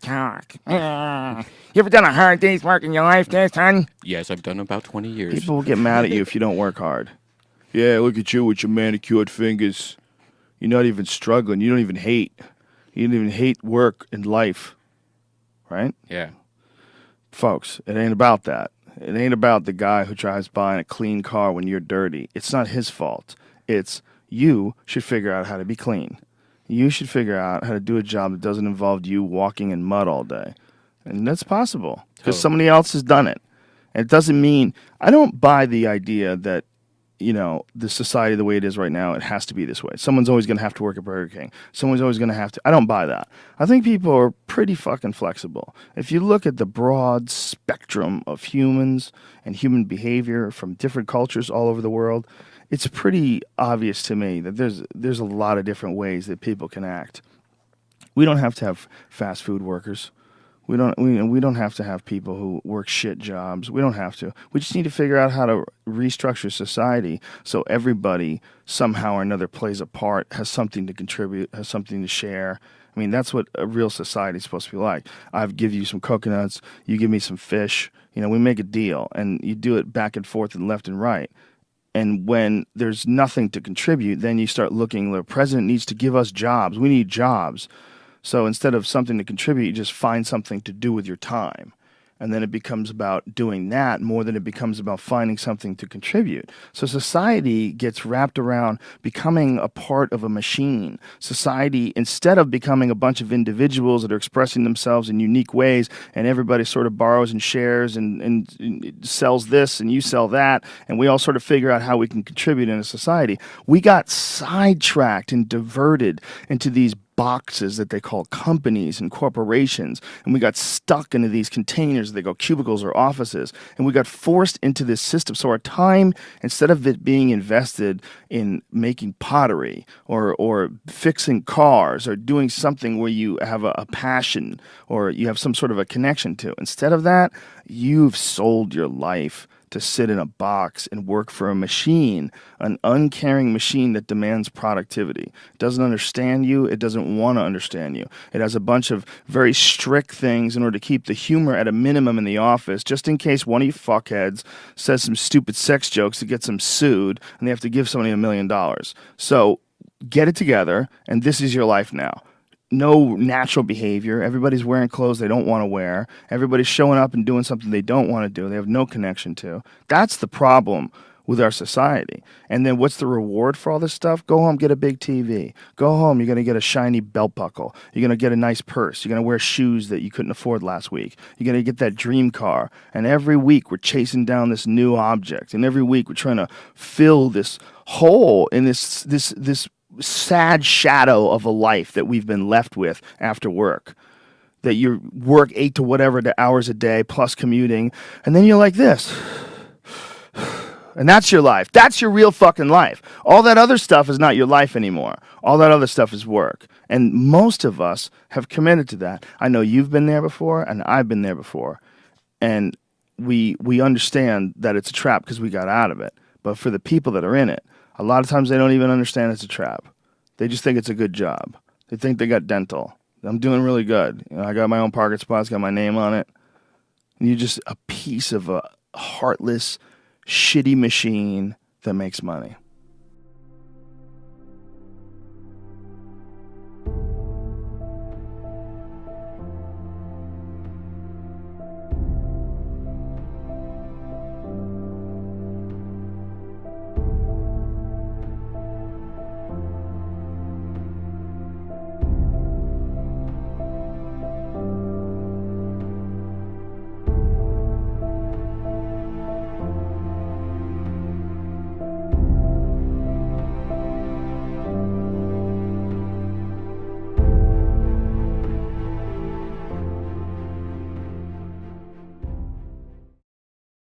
talk. You ever done a hard day's work in your life there, son? Yes, I've done about 20 years. People will get mad at you if you don't work hard. Yeah, look at you with your manicured fingers. You're not even struggling. You don't even hate. You don't even hate work and life. Right? Yeah. Folks, it ain't about that. It ain't about the guy who tries buying a clean car when you're dirty. It's not his fault. It's you should figure out how to be clean. You should figure out how to do a job that doesn't involve you walking in mud all day. And that's possible because somebody else has done it. And it doesn't mean, I don't buy the idea that, you know, the society the way it is right now, it has to be this way. Someone's always going to have to work at Burger King. Someone's always going to have to. I don't buy that. I think people are pretty fucking flexible. If you look at the broad spectrum of humans and human behavior from different cultures all over the world, it's pretty obvious to me that there's a lot of different ways that people can act. We don't have to have fast food workers. We don't have to have people who work shit jobs. We don't have to. We just need to figure out how to restructure society so everybody somehow or another plays a part, has something to contribute, has something to share. I mean, that's what a real society is supposed to be like. I give you some coconuts, you give me some fish. You know, we make a deal, and you do it back and forth and left and right. And when there's nothing to contribute, then you start looking, the president needs to give us jobs. We need jobs. So instead of something to contribute, you just find something to do with your time. And then it becomes about doing that more than it becomes about finding something to contribute. So society gets wrapped around becoming a part of a machine. Society, instead of becoming a bunch of individuals that are expressing themselves in unique ways, and everybody sort of borrows and shares and sells this and you sell that, and we all sort of figure out how we can contribute in a society, we got sidetracked and diverted into these boxes that they call companies and corporations, and we got stuck into these containers that they go cubicles or offices, and we got forced into this system. So our time, instead of it being invested in making pottery or fixing cars or doing something where you have a passion or you have some sort of a connection to, instead of that, you've sold your life to sit in a box and work for a machine, an uncaring machine that demands productivity. It doesn't understand you. It doesn't want to understand you. It has a bunch of very strict things in order to keep the humor at a minimum in the office, just in case one of you fuckheads says some stupid sex jokes that gets them sued and they have to give somebody $1 million. So get it together, and this is your life now. No natural behavior. Everybody's wearing clothes they don't want to wear. Everybody's showing up and doing something they don't want to do. They have no connection to. That's the problem with our society. And then what's the reward for all this stuff? Go home, get a big TV. Go home, you're going to get a shiny belt buckle. You're going to get a nice purse. You're going to wear shoes that you couldn't afford last week. You're going to get that dream car. And every week we're chasing down this new object. And every week we're trying to fill this hole in this sad shadow of a life that we've been left with after work. That you work 8 to whatever the hours a day plus commuting, and then you're like this. And that's your life. That's your real fucking life. All that other stuff is not your life anymore. All that other stuff is work. And most of us have committed to that. I know you've been there before, and I've been there before. And we understand that it's a trap because we got out of it. But for the people that are in it, a lot of times they don't even understand it's a trap. They just think it's a good job. They think they got dental. I'm doing really good. You know, I got my own parking spots, got my name on it. And you're just a piece of a heartless, shitty machine that makes money.